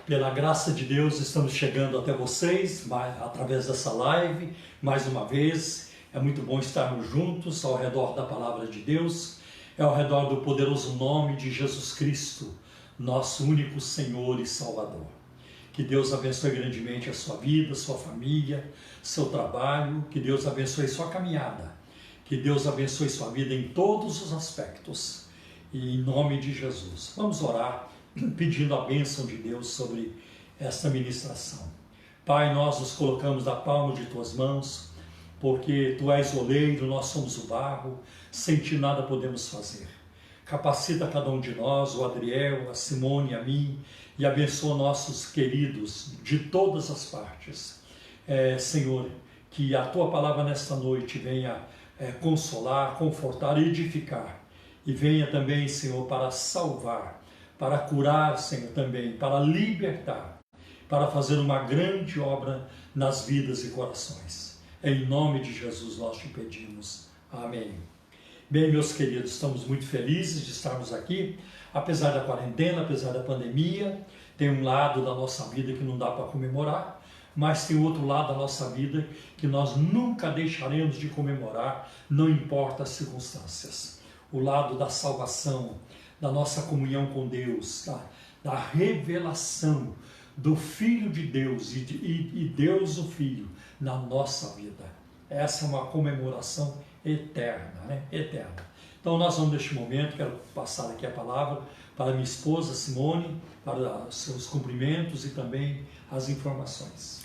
Pela graça de Deus, estamos chegando até vocês através dessa live, mais uma vez. É muito bom estarmos juntos ao redor da Palavra de Deus, ao redor do poderoso nome de Jesus Cristo, nosso único Senhor e Salvador. Que Deus abençoe grandemente a sua vida, sua família, seu trabalho, que Deus abençoe sua caminhada, que Deus abençoe sua vida em todos os aspectos. E em nome de Jesus, vamos orar pedindo a bênção de Deus sobre esta ministração. Pai, nós nos colocamos na palma de tuas mãos, porque tu és o oleiro, nós somos o barro, sem ti nada podemos fazer. Capacita cada um de nós, o Adriel, a Simone, a mim, e abençoa nossos queridos de todas as partes. Senhor, que a tua palavra nesta noite venha consolar, confortar, edificar, e venha também, Senhor, para salvar, para curar, Senhor, também, para libertar, para fazer uma grande obra nas vidas e corações. Em nome de Jesus nós te pedimos. Amém. Bem, meus queridos, estamos muito felizes de estarmos aqui, apesar da quarentena, apesar da pandemia. Tem um lado da nossa vida que não dá para comemorar, mas tem outro lado da nossa vida que nós nunca deixaremos de comemorar, não importa as circunstâncias. O lado da salvação, da nossa comunhão com Deus, da revelação do Filho de Deus e Deus o Filho na nossa vida. Essa é uma comemoração eterna, né? Eterna. Então nós vamos neste momento, quero passar aqui a palavra para minha esposa Simone, para os seus cumprimentos e também as informações.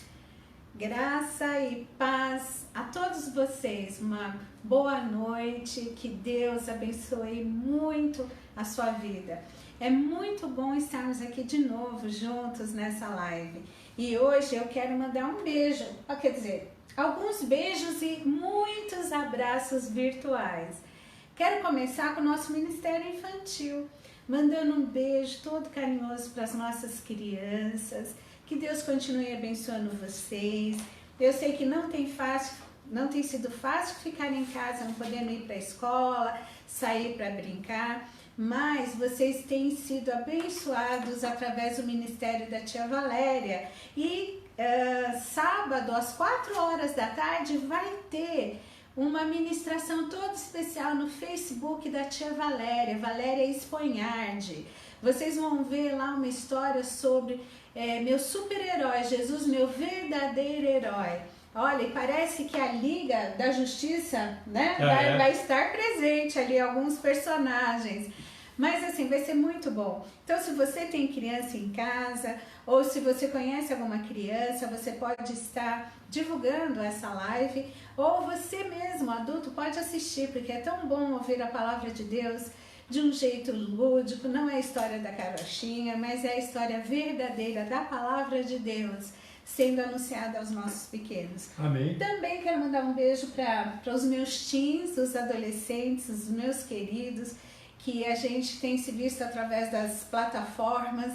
Graça e paz a todos vocês, uma boa noite, que Deus abençoe muito a sua vida. É muito bom estarmos aqui de novo juntos nessa live. E hoje eu quero mandar um beijo, quer dizer, alguns beijos e muitos abraços virtuais. Quero começar com o nosso Ministério Infantil, mandando um beijo todo carinhoso para as nossas crianças. Que Deus continue abençoando vocês. Eu sei que não tem sido fácil ficar em casa, não podendo ir para a escola, sair para brincar, mas vocês têm sido abençoados através do Ministério da Tia Valéria. E sábado, às 4 horas da tarde, vai ter uma ministração toda especial no Facebook da Tia Valéria, Valéria Esponhardi. Vocês vão ver lá uma história sobre meu super-herói, Jesus, meu verdadeiro herói. Olha, e parece que a Liga da Justiça, né, vai estar presente ali, alguns personagens. Mas assim, vai ser muito bom. Então, se você tem criança em casa, ou se você conhece alguma criança, você pode estar divulgando essa live, ou você mesmo, adulto, pode assistir, porque é tão bom ouvir a palavra de Deus de um jeito lúdico. Não é a história da carochinha, mas é a história verdadeira da palavra de Deus sendo anunciada aos nossos pequenos. Amém. Também quero mandar um beijo para os meus teens, os adolescentes, os meus queridos, que a gente tem se visto através das plataformas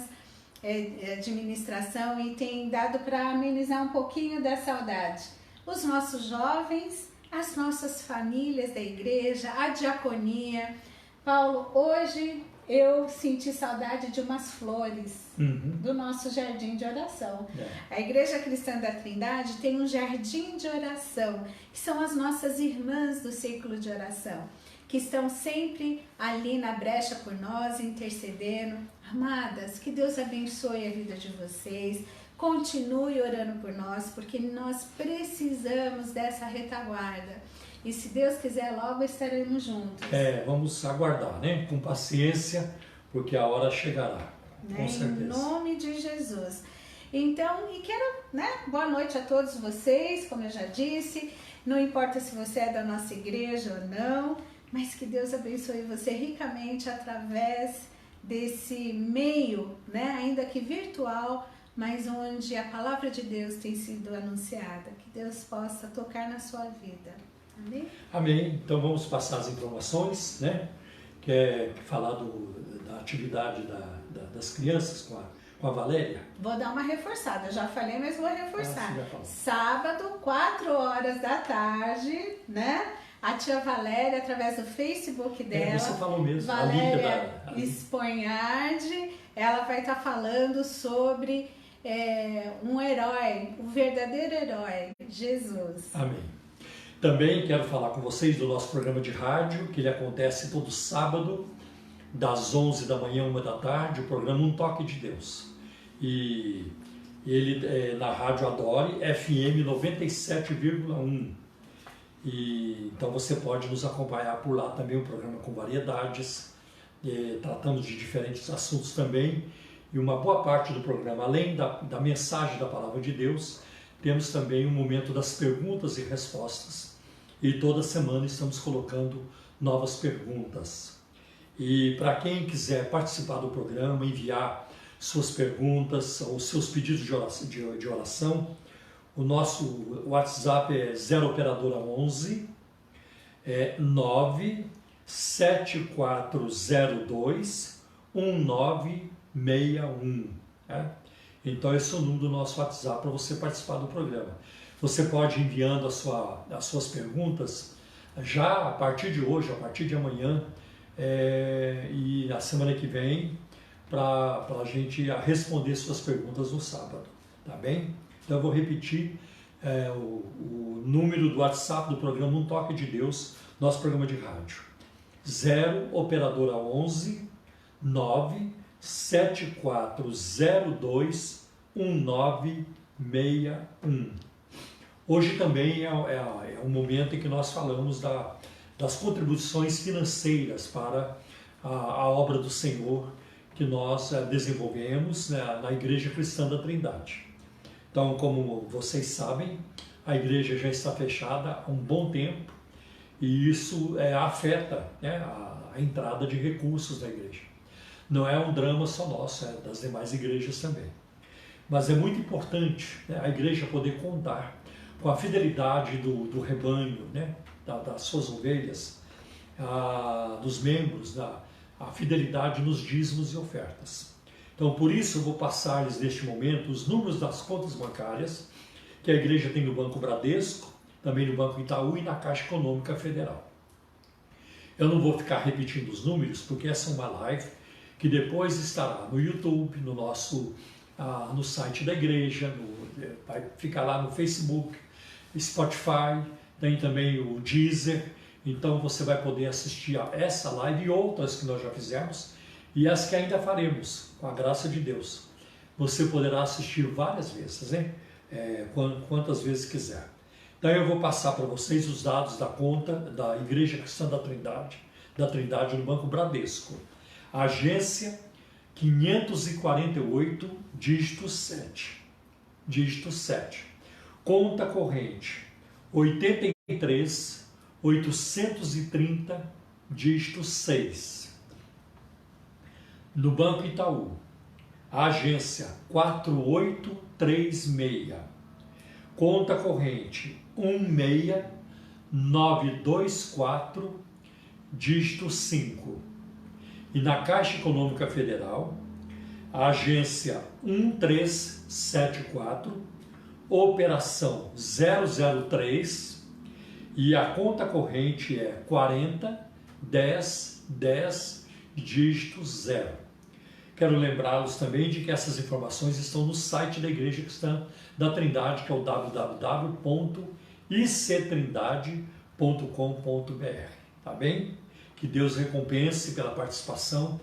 de ministração e tem dado para amenizar um pouquinho da saudade. Os nossos jovens, as nossas famílias da igreja, a diaconia. Paulo, hoje eu senti saudade de umas flores do nosso jardim de oração. A Igreja Cristã da Trindade tem um jardim de oração, que são as nossas irmãs do círculo de oração, que estão sempre ali na brecha por nós, intercedendo. Amadas, que Deus abençoe a vida de vocês, continue orando por nós, porque nós precisamos dessa retaguarda. E se Deus quiser, logo estaremos juntos. Vamos aguardar, né? Com paciência, porque a hora chegará. Com certeza. Em nome de Jesus. Então, e quero, boa noite a todos vocês, como eu já disse. Não importa se você é da nossa igreja ou não, mas que Deus abençoe você ricamente através desse meio, ainda que virtual, mas onde a palavra de Deus tem sido anunciada. Que Deus possa tocar na sua vida. Amém? Amém. Então vamos passar as informações, que é falar da atividade das crianças com a Valéria. Vou dar uma reforçada, eu já falei, mas vou reforçar. Sábado, 4 horas da tarde, a tia Valéria, através do Facebook dela, você falou mesmo, Valéria Esponhardi, ela vai estar falando sobre um herói, o verdadeiro herói, Jesus. Amém. Também quero falar com vocês do nosso programa de rádio, que ele acontece todo sábado, das 11 da manhã, 1 da tarde, o programa Um Toque de Deus. E ele é na Rádio Adore, FM 97,1. Então você pode nos acompanhar por lá também, um programa com variedades, tratamos de diferentes assuntos também. E uma boa parte do programa, além da mensagem da Palavra de Deus, temos também um momento das perguntas e respostas. E toda semana estamos colocando novas perguntas. E para quem quiser participar do programa, enviar suas perguntas ou seus pedidos de oração, o nosso WhatsApp é 0 operadora 11 97402 1961. Então esse é o número do nosso WhatsApp para você participar do programa. Você pode ir enviando as suas perguntas já a partir de hoje, a partir de amanhã e na semana que vem, para a gente responder suas perguntas no sábado, tá bem? Então eu vou repetir o número do WhatsApp do programa Um Toque de Deus, nosso programa de rádio. 0 operadora 11 97402 1961. Hoje também é um momento em que nós falamos das contribuições financeiras para a obra do Senhor que nós desenvolvemos na Igreja Cristã da Trindade. Então, como vocês sabem, a igreja já está fechada há um bom tempo e isso afeta a entrada de recursos da igreja. Não é um drama só nosso, é das demais igrejas também. Mas é muito importante a igreja poder contar com a fidelidade do rebanho, das suas ovelhas, dos membros, a fidelidade nos dízimos e ofertas. Então, por isso, eu vou passar-lhes neste momento os números das contas bancárias que a igreja tem no Banco Bradesco, também no Banco Itaú e na Caixa Econômica Federal. Eu não vou ficar repetindo os números, porque essa é uma live que depois estará no YouTube, no site da igreja, vai ficar lá no Facebook, Spotify, tem também o Deezer. Então você vai poder assistir a essa live e outras que nós já fizemos e as que ainda faremos, com a graça de Deus. Você poderá assistir várias vezes, quantas vezes quiser. Então eu vou passar para vocês os dados da conta da Igreja Cristã da Trindade no Banco Bradesco. Agência 548, dígito 7. Conta corrente 83 830, dígito 6. No Banco Itaú, a agência 4836, conta corrente 16924, dígito 5. E na Caixa Econômica Federal, a agência 1374, operação 003, e a conta corrente é 401010, dígito 0. Quero lembrá-los também de que essas informações estão no site da Igreja Cristã da Trindade, que é o www.ictrindade.com.br. Tá bem? Que Deus recompense pela participação,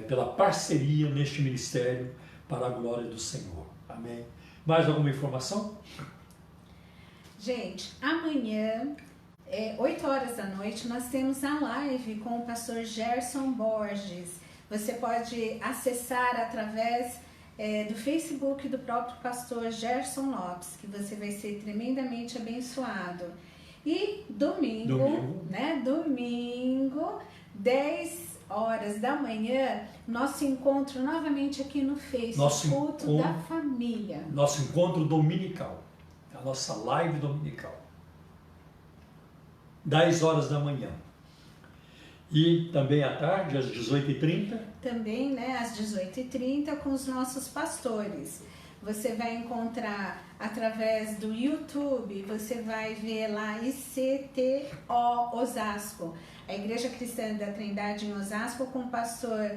pela parceria neste ministério para a glória do Senhor. Amém. Mais alguma informação? Gente, amanhã, 8 horas da noite, nós temos a live com o pastor Gerson Borges. Você pode acessar através do Facebook do próprio pastor Gerson Lopes, que você vai ser tremendamente abençoado. E domingo, 10 horas da manhã, nosso encontro novamente aqui no Facebook, culto da família. Nosso encontro dominical, a nossa live dominical. 10 horas da manhã. E também à tarde, às 18h30. Também, às 18h30, com os nossos pastores. Você vai encontrar através do YouTube, você vai ver lá ICTO Osasco, a Igreja Cristã da Trindade em Osasco, com o pastor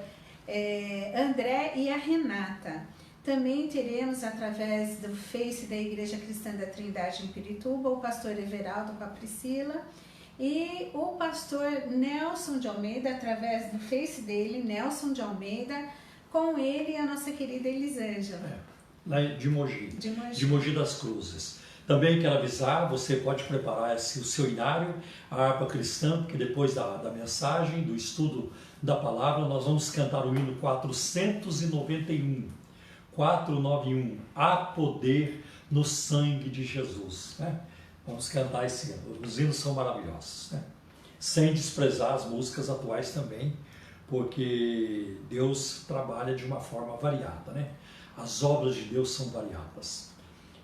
André e a Renata. Também teremos, através do Face da Igreja Cristã da Trindade em Pirituba, o pastor Everaldo com a Priscila e o pastor Nelson de Almeida, através do Face dele, Nelson de Almeida, com ele e a nossa querida Elisângela. Lá de Mogi. De Mogi das Cruzes. Também quero avisar, você pode preparar o seu inário, a harpa cristã, porque depois da mensagem, do estudo da palavra, nós vamos cantar o hino 491. 491, há poder no sangue de Jesus, né? Vamos cantar esse hino, os hinos são maravilhosos, né? Sem desprezar as músicas atuais também, porque Deus trabalha de uma forma variada, né? As obras de Deus são variadas.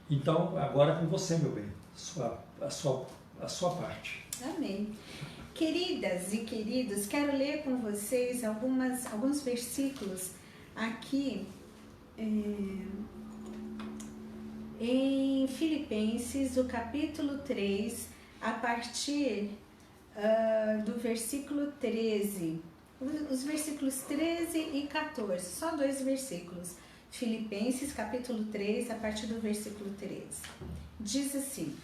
Então, agora é com você, meu bem, a sua parte. Amém. Queridas e queridos, quero ler com vocês alguns versículos aqui em Filipenses, o capítulo 3, a partir do versículo 13, os versículos 13 e 14, só 2 versículos. Filipenses, capítulo 3, a partir do versículo 13. Diz assim: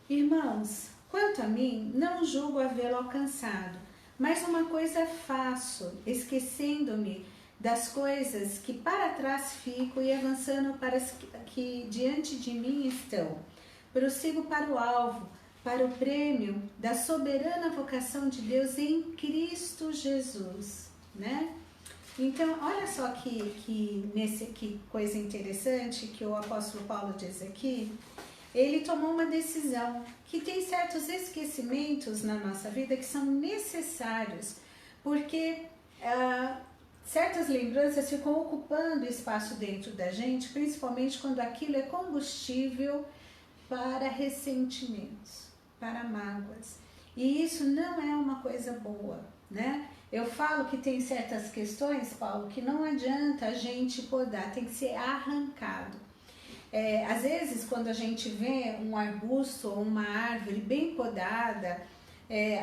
Irmãos, quanto a mim, não julgo havê-lo alcançado, mas uma coisa faço, esquecendo-me das coisas que para trás fico e avançando para as que diante de mim estão. Prossigo para o alvo, para o prêmio da soberana vocação de Deus em Cristo Jesus, né? Então, olha só que coisa interessante que o apóstolo Paulo diz aqui. Ele tomou uma decisão, que tem certos esquecimentos na nossa vida que são necessários, porque certas lembranças ficam ocupando espaço dentro da gente, principalmente quando aquilo é combustível para ressentimentos, para mágoas. E isso não é uma coisa boa, né? Eu falo que tem certas questões, Paulo, que não adianta a gente podar, tem que ser arrancado. Às vezes, quando a gente vê um arbusto ou uma árvore bem podada,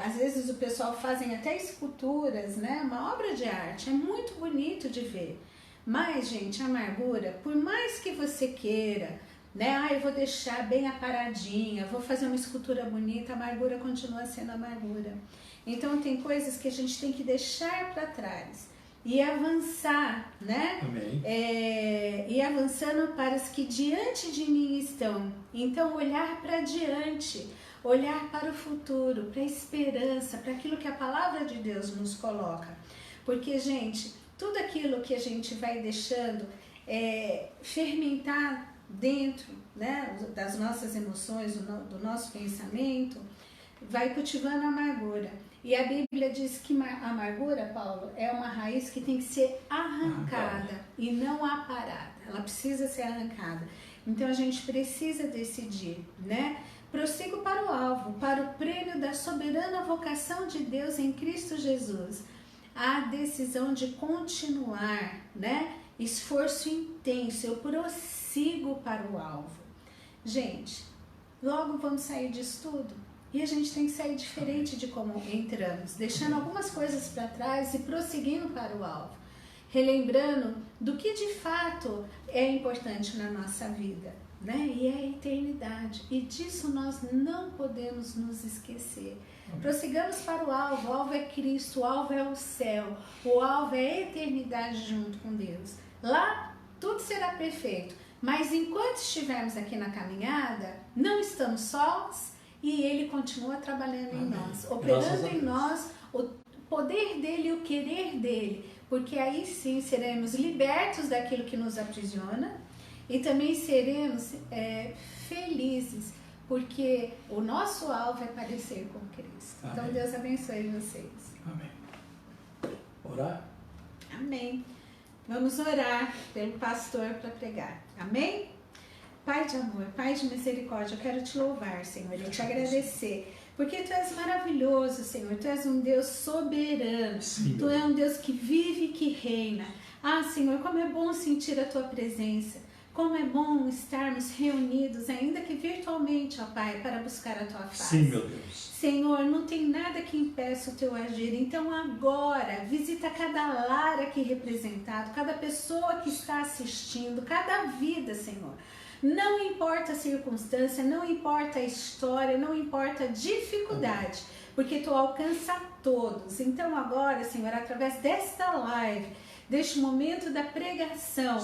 às vezes o pessoal fazem até esculturas, né? Uma obra de arte, é muito bonito de ver. Mas, gente, a amargura, por mais que você queira, né? Eu vou deixar bem aparadinha, vou fazer uma escultura bonita, a amargura continua sendo amargura. Então, tem coisas que a gente tem que deixar para trás e avançar, né? Amém. E avançando para os que diante de mim estão. Então, olhar para diante, olhar para o futuro, para a esperança, para aquilo que a palavra de Deus nos coloca. Porque, gente, tudo aquilo que a gente vai deixando fermentar dentro, né, das nossas emoções, do nosso pensamento, vai cultivando a amargura. E a Bíblia diz que a amargura, Paulo, é uma raiz que tem que ser arrancada e não aparada. Ela precisa ser arrancada. Então a gente precisa decidir, né? Prossigo para o alvo, para o prêmio da soberana vocação de Deus em Cristo Jesus. A decisão de continuar, né? Esforço intenso, eu prossigo para o alvo. Gente, logo vamos sair disso tudo. E a gente tem que sair diferente de como entramos, deixando algumas coisas para trás e prosseguindo para o alvo, relembrando do que de fato é importante na nossa vida, né? E é a eternidade, e disso nós não podemos nos esquecer. Prossigamos para o alvo é Cristo, o alvo é o céu, o alvo é a eternidade junto com Deus. Lá tudo será perfeito, mas enquanto estivermos aqui na caminhada, não estamos sós, e Ele continua trabalhando em nós, operando em nós o poder dEle e o querer dEle, porque aí sim seremos libertos daquilo que nos aprisiona e também seremos felizes, porque o nosso alvo é parecer com Cristo. Amém. Então Deus abençoe vocês. Amém. Orar? Amém. Vamos orar pelo pastor para pregar. Amém? Pai de amor, Pai de misericórdia, eu quero te louvar, Senhor, e te agradecer, porque Tu és maravilhoso, Senhor, Tu és um Deus soberano, Sim, Tu és um Deus que vive e que reina. Senhor, como é bom sentir a Tua presença, Como é bom estarmos reunidos, ainda que virtualmente, ó Pai, para buscar a Tua face. Sim, meu Deus. Senhor, não tem nada que impeça o Teu agir. Então agora, visita cada lar aqui representado, cada pessoa que está assistindo, cada vida, Senhor. Não importa a circunstância, não importa a história, não importa a dificuldade, porque Tu alcança todos. Então agora, Senhor, através desta live, deste momento da pregação,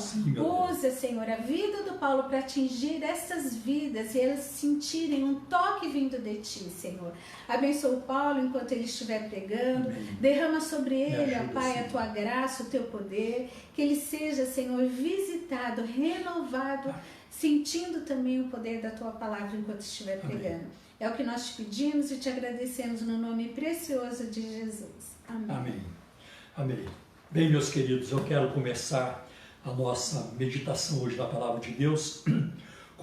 usa, Senhor, a vida do Paulo para atingir essas vidas e elas sentirem um toque vindo de Ti, Senhor. Abençoa o Paulo enquanto ele estiver pregando, derrama sobre ele, ó Pai, a Tua graça, o Teu poder, que ele seja, Senhor, visitado, renovado, sentindo também o poder da Tua palavra enquanto estiver pregando. É o que nós te pedimos e te agradecemos no nome precioso de Jesus. Amém. Amém. Amém. Bem, meus queridos, eu quero começar a nossa meditação hoje na Palavra de Deus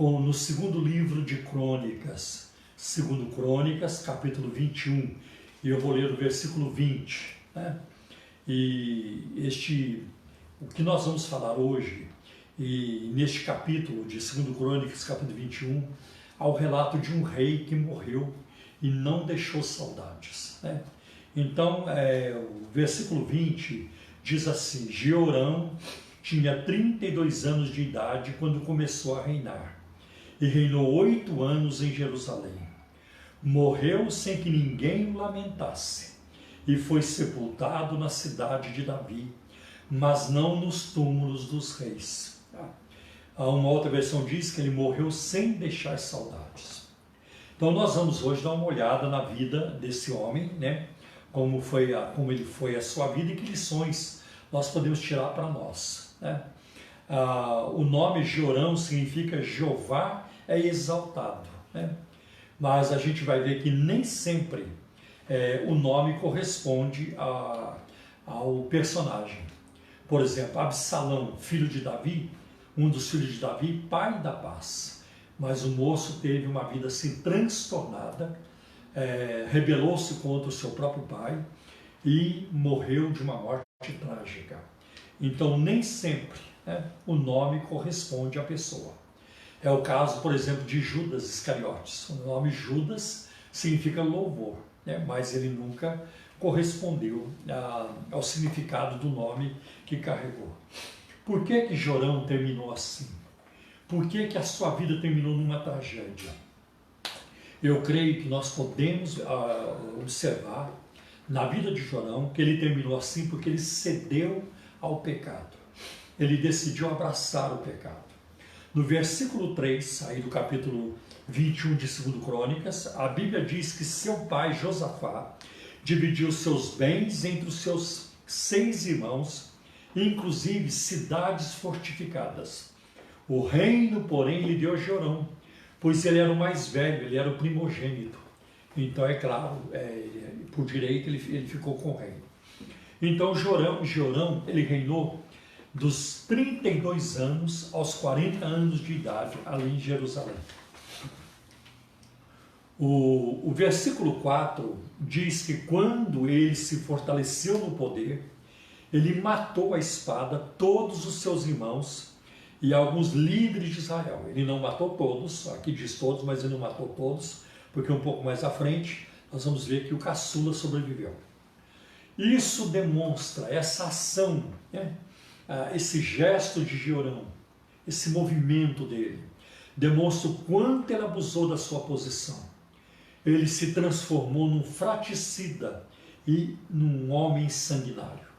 no segundo livro de Crônicas, segundo Crônicas, capítulo 21, e eu vou ler o versículo 20, né? E o que nós vamos falar hoje, e neste capítulo de segundo Crônicas, capítulo 21, há o relato de um rei que morreu e não deixou saudades, né? Então, o versículo 20 diz assim: Jeorão tinha 32 anos de idade quando começou a reinar, e reinou 8 anos em Jerusalém. Morreu sem que ninguém o lamentasse, e foi sepultado na cidade de Davi, mas não nos túmulos dos reis. Uma outra versão diz que ele morreu sem deixar saudades. Então nós vamos hoje dar uma olhada na vida desse homem, né? Como ele foi a sua vida e que lições nós podemos tirar para nós, né? O nome Jeorão significa Jeová é exaltado, né? Mas a gente vai ver que nem sempre o nome corresponde ao personagem. Por exemplo, Absalão, filho de Davi, um dos filhos de Davi, pai da paz. Mas o moço teve uma vida assim transtornada, rebelou-se contra o seu próprio pai e morreu de uma morte trágica. Então, nem sempre, né, o nome corresponde à pessoa. É o caso, por exemplo, de Judas Iscariotes. O nome Judas significa louvor, né, mas ele nunca correspondeu ao significado do nome que carregou. Por que Jeorão terminou assim? Por que a sua vida terminou numa tragédia? Eu creio que nós podemos observar na vida de Jeorão que ele terminou assim porque ele cedeu ao pecado. Ele decidiu abraçar o pecado. No versículo 3, aí do capítulo 21 de 2 Crônicas, a Bíblia diz que seu pai Josafá dividiu seus bens entre os seus 6 irmãos, inclusive cidades fortificadas. O reino, porém, lhe deu Jeorão, pois ele era o mais velho, ele era o primogênito. Então, é claro, por direito ele ficou com o reino. Então, Jeorão, ele reinou dos 32 anos aos 40 anos de idade, ali em Jerusalém. O versículo 4 diz que quando ele se fortaleceu no poder, ele matou à espada todos os seus irmãos e alguns líderes de Israel. Ele não matou todos, aqui diz todos, mas ele não matou todos, porque um pouco mais à frente nós vamos ver que o caçula sobreviveu. Isso demonstra essa ação, né? Esse gesto de Jeorão, esse movimento dele, demonstra o quanto ele abusou da sua posição. Ele se transformou num fratricida e num homem sanguinário.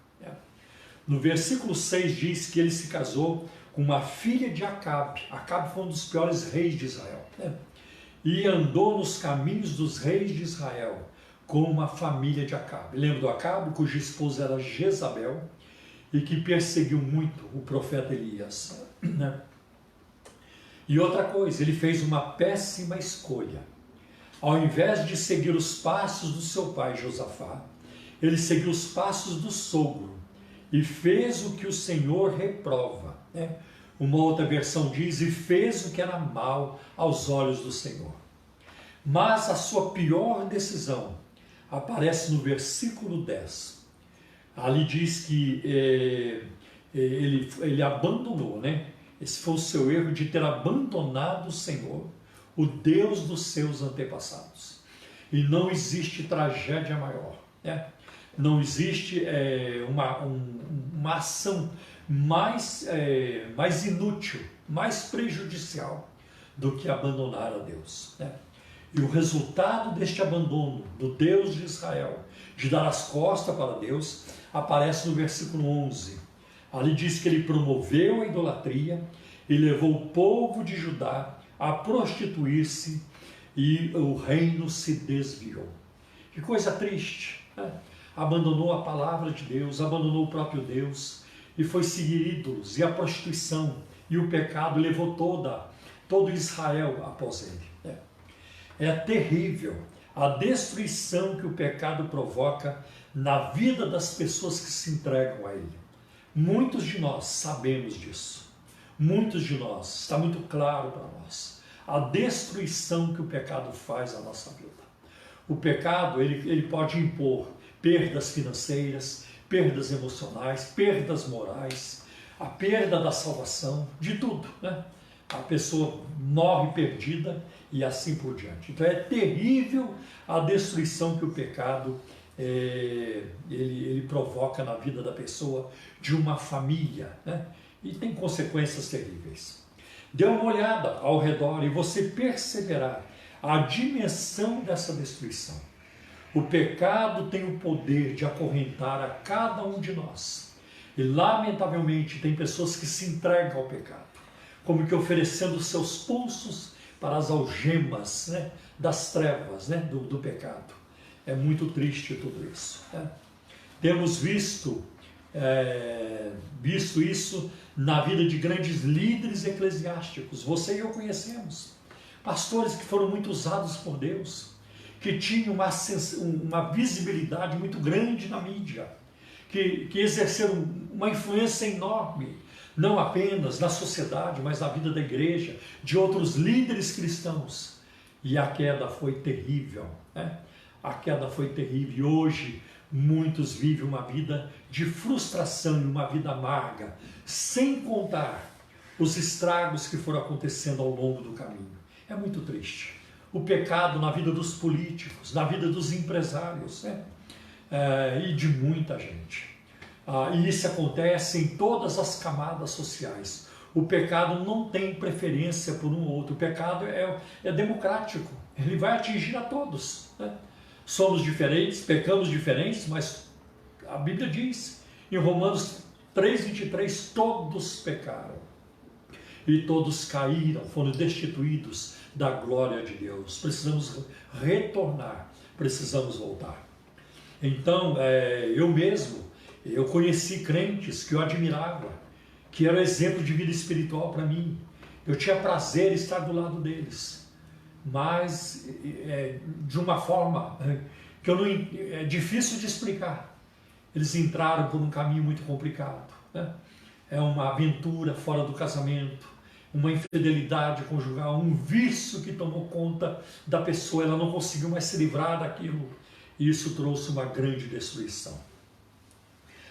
No versículo 6 diz que ele se casou com uma filha de Acabe. Acabe foi um dos piores reis de Israel, né? E andou nos caminhos dos reis de Israel com uma família de Acabe. Lembra do Acabe, cuja esposa era Jezabel e que perseguiu muito o profeta Elias, né? E outra coisa, ele fez uma péssima escolha. Ao invés de seguir os passos do seu pai Josafá, ele seguiu os passos do sogro e fez o que o Senhor reprova, né? Uma outra versão diz, e fez o que era mal aos olhos do Senhor. Mas a sua pior decisão aparece no versículo 10. Ali diz que ele abandonou, né? Esse foi o seu erro de ter abandonado o Senhor, o Deus dos seus antepassados. E não existe tragédia maior, né? Não existe uma ação mais inútil, mais prejudicial do que abandonar a Deus, né? E o resultado deste abandono do Deus de Israel, de dar as costas para Deus, aparece no versículo 11. Ali diz que ele promoveu a idolatria e levou o povo de Judá a prostituir-se e o reino se desviou. Que coisa triste, né? Abandonou a palavra de Deus, abandonou o próprio Deus e foi seguir ídolos, e a prostituição e o pecado levou todo Israel após ele, né? É terrível a destruição que o pecado provoca na vida das pessoas que se entregam a ele. Muitos de nós sabemos disso. Muitos de nós, está muito claro para nós, a destruição que o pecado faz à nossa vida. O pecado, ele pode impor perdas financeiras, perdas emocionais, perdas morais, a perda da salvação, de tudo, né? A pessoa morre perdida e assim por diante. Então é terrível a destruição que o pecado ele provoca na vida da pessoa, de uma família, né? E tem consequências terríveis. Dê uma olhada ao redor e você perceberá a dimensão dessa destruição. O pecado tem o poder de acorrentar a cada um de nós. E lamentavelmente tem pessoas que se entregam ao pecado, como que oferecendo seus pulsos para as algemas, né, das trevas, né, do pecado. É muito triste tudo isso, né? Temos visto isso na vida de grandes líderes eclesiásticos. Você e eu conhecemos pastores que foram muito usados por Deus, que tinham uma visibilidade muito grande na mídia, que exerceram uma influência enorme, não apenas na sociedade, mas na vida da igreja, de outros líderes cristãos. E a queda foi terrível, né? A queda foi terrível. E hoje muitos vivem uma vida de frustração e uma vida amarga, sem contar os estragos que foram acontecendo ao longo do caminho. É muito triste. O pecado na vida dos políticos, na vida dos empresários, né? E de muita gente. E isso acontece em todas as camadas sociais. O pecado não tem preferência por um ou outro. O pecado é democrático. Ele vai atingir a todos, né? Somos diferentes, pecamos diferentes, mas a Bíblia diz em Romanos 3:23, todos pecaram e todos caíram, foram destituídos da glória de Deus. Precisamos retornar, precisamos voltar. Então, eu conheci crentes que eu admirava, que eram exemplo de vida espiritual para mim. Eu tinha prazer em estar do lado deles, mas de uma forma que é difícil de explicar. Eles entraram por um caminho muito complicado, né? É uma aventura fora do casamento, uma infidelidade conjugal, um vício que tomou conta da pessoa, ela não conseguiu mais se livrar daquilo, e isso trouxe uma grande destruição.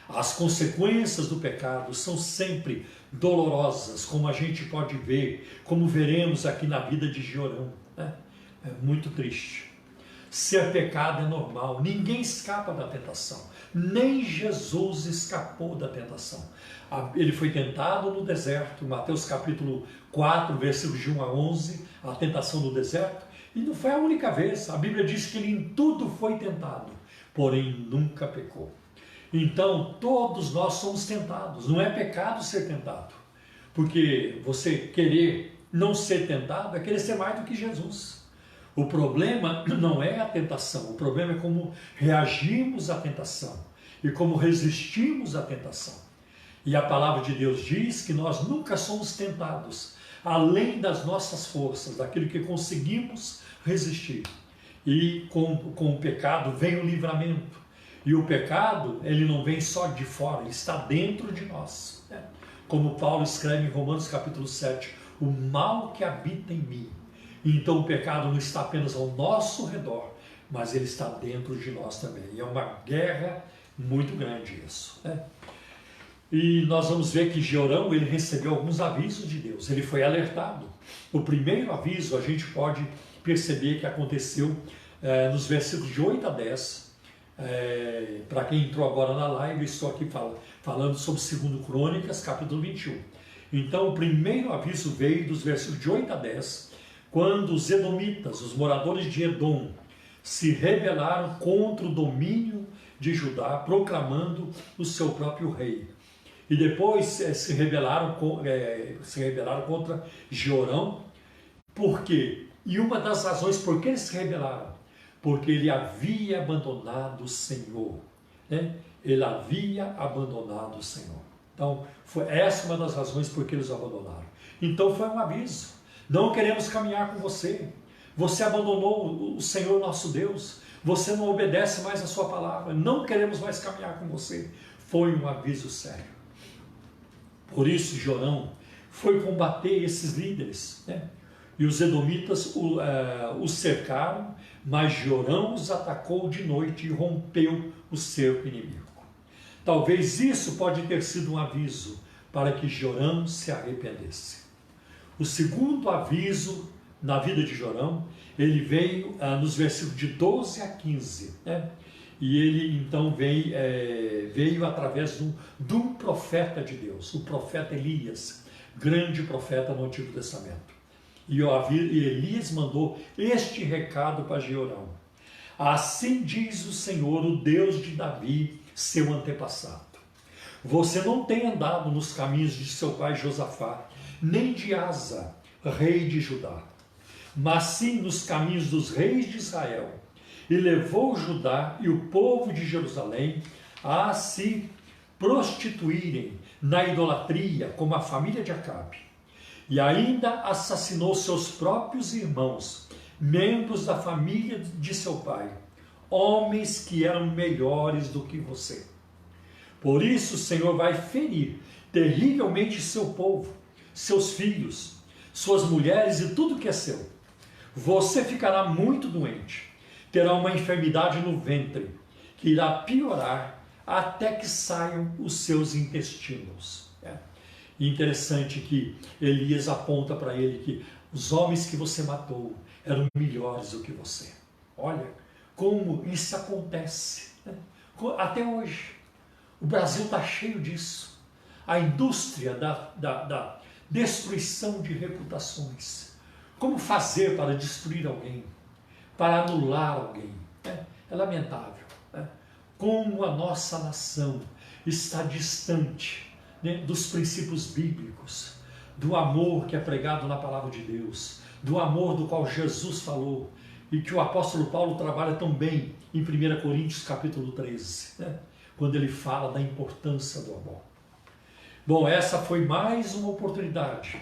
As consequências do pecado são sempre dolorosas, como a gente pode ver, como veremos aqui na vida de Jeorão, né? É muito triste. Ser pecado é normal, ninguém escapa da tentação, nem Jesus escapou da tentação. Ele foi tentado no deserto, Mateus capítulo 4, versículos de 1 a 11, a tentação no deserto, e não foi a única vez. A Bíblia diz que ele em tudo foi tentado, porém nunca pecou. Então todos nós somos tentados, não é pecado ser tentado, porque você querer não ser tentado é querer ser mais do que Jesus. O problema não é a tentação, o problema é como reagimos à tentação e como resistimos à tentação. E a palavra de Deus diz que nós nunca somos tentados, além das nossas forças, daquilo que conseguimos resistir. E com o pecado vem o livramento. E o pecado, ele não vem só de fora, ele está dentro de nós, né? Como Paulo escreve em Romanos capítulo 7, o mal que habita em mim. Então o pecado não está apenas ao nosso redor, mas ele está dentro de nós também. E é uma guerra muito grande isso, né? E nós vamos ver que Jeorão, ele recebeu alguns avisos de Deus, ele foi alertado. O primeiro aviso a gente pode perceber que aconteceu nos versículos de 8 a 10. Para quem entrou agora na live, eu estou aqui falando sobre 2 Crônicas, capítulo 21. Então, o primeiro aviso veio dos versículos de 8 a 10, quando os edomitas, os moradores de Edom, se rebelaram contra o domínio de Judá, proclamando o seu próprio rei. E depois se rebelaram contra Jeorão. Por quê? E uma das razões por que eles se rebelaram, porque ele havia abandonado o Senhor, né? Ele havia abandonado o Senhor. Então, essa uma das razões por que eles o abandonaram. Então foi um aviso: não queremos caminhar com você. Você abandonou o Senhor nosso Deus. Você não obedece mais a sua palavra. Não queremos mais caminhar com você. Foi um aviso sério. Por isso, Jeorão foi combater esses líderes, né? E os edomitas os cercaram, mas Jeorão os atacou de noite e rompeu o cerco inimigo. Talvez isso pode ter sido um aviso para que Jeorão se arrependesse. O segundo aviso na vida de Jeorão, ele veio nos versículos de 12 a 15, né? E ele então veio através de um profeta de Deus, o profeta Elias, grande profeta no Antigo Testamento. E Elias mandou este recado para Jeorão: assim diz o Senhor, o Deus de Davi, seu antepassado: você não tem andado nos caminhos de seu pai Josafá, nem de Asa, rei de Judá, mas sim nos caminhos dos reis de Israel, e levou Judá e o povo de Jerusalém a se prostituírem na idolatria, como a família de Acabe, e ainda assassinou seus próprios irmãos, membros da família de seu pai, homens que eram melhores do que você. Por isso o Senhor vai ferir terrivelmente seu povo, seus filhos, suas mulheres e tudo que é seu. Você ficará muito doente, terá uma enfermidade no ventre, que irá piorar até que saiam os seus intestinos. Interessante que Elias aponta para ele que os homens que você matou eram melhores do que você. Olha como isso acontece, né? Até hoje. O Brasil está cheio disso. A indústria da destruição de reputações. Como fazer para destruir alguém? Para anular alguém? É lamentável, né? Como a nossa nação está distante, né, dos princípios bíblicos, do amor que é pregado na palavra de Deus, do amor do qual Jesus falou e que o apóstolo Paulo trabalha tão bem em 1 Coríntios capítulo 13, né, quando ele fala da importância do amor. Bom, essa foi mais uma oportunidade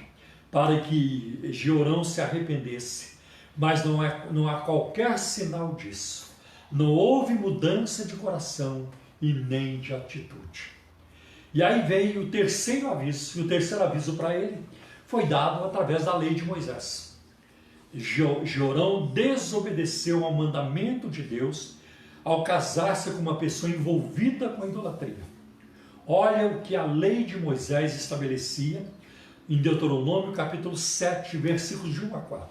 para que Jeorão se arrependesse, mas não há qualquer sinal disso. Não houve mudança de coração e nem de atitude. E aí veio o terceiro aviso, e o terceiro aviso para ele foi dado através da lei de Moisés. Jeorão desobedeceu ao mandamento de Deus ao casar-se com uma pessoa envolvida com a idolatria. Olha o que a lei de Moisés estabelecia em Deuteronômio capítulo 7, versículos de 1 a 4.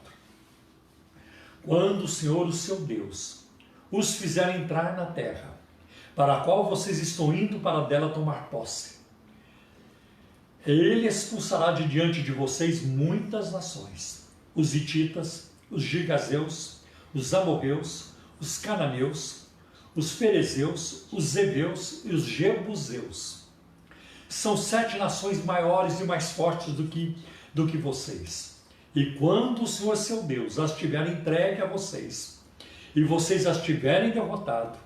Quando o Senhor, o seu Deus, os fizer entrar na terra, para a qual vocês estão indo para dela tomar posse, ele expulsará de diante de vocês muitas nações: os hititas, os gigazeus, os amorreus, os cananeus, os ferezeus, os heveus e os jebuseus. São 7 nações maiores e mais fortes do que vocês. E quando o Senhor seu Deus as tiver entregue a vocês, e vocês as tiverem derrotado,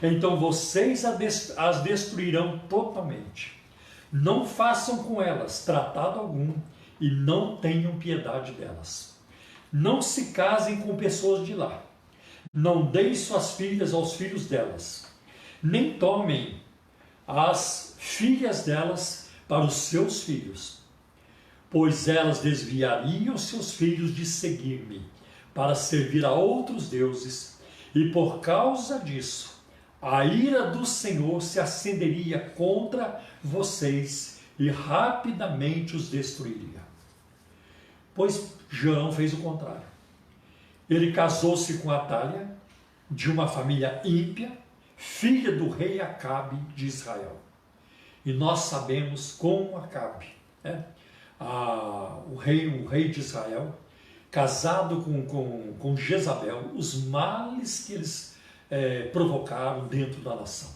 então vocês as destruirão totalmente. Não façam com elas tratado algum e não tenham piedade delas. Não se casem com pessoas de lá. Não deem suas filhas aos filhos delas. Nem tomem as filhas delas para os seus filhos, pois elas desviariam seus filhos de seguir-me para servir a outros deuses, e por causa disso a ira do Senhor se acenderia contra vocês e rapidamente os destruiria. Pois Jorão fez o contrário. Ele casou-se com Atália, de uma família ímpia, filha do rei Acabe de Israel. E nós sabemos como Acabe, o rei de Israel, casado com Jezabel, os males que eles provocaram dentro da nação.